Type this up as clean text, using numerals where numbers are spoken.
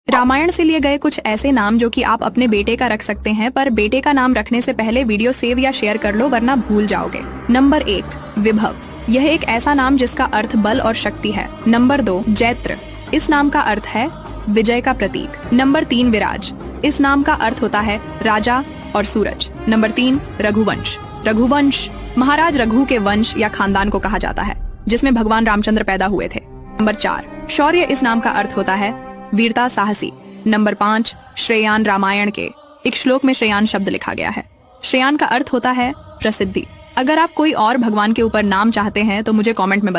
रामायण से लिए गए कुछ ऐसे नाम जो कि आप अपने बेटे का रख सकते हैं, पर बेटे का नाम रखने से पहले वीडियो सेव या शेयर कर लो वरना भूल जाओगे। नंबर 1 विभव, यह एक ऐसा नाम जिसका अर्थ बल और शक्ति है। नंबर 2 जैत्र, इस नाम का अर्थ है विजय का प्रतीक। नंबर 3 विराज, इस नाम का अर्थ होता है राजा और सूरज। नंबर 3 रघुवंश, रघुवंश महाराज रघु के वंश या खानदान को कहा जाता है जिसमें भगवान रामचंद्र पैदा हुए थे। नंबर 4 शौर्य, इस नाम का अर्थ होता है वीरता साहसी। नंबर 5 श्रेयान, रामायण के एक श्लोक में श्रेयान शब्द लिखा गया है। श्रेयान का अर्थ होता है प्रसिद्धि। अगर आप कोई और भगवान के ऊपर नाम चाहते हैं तो मुझे कमेंट में बताएं।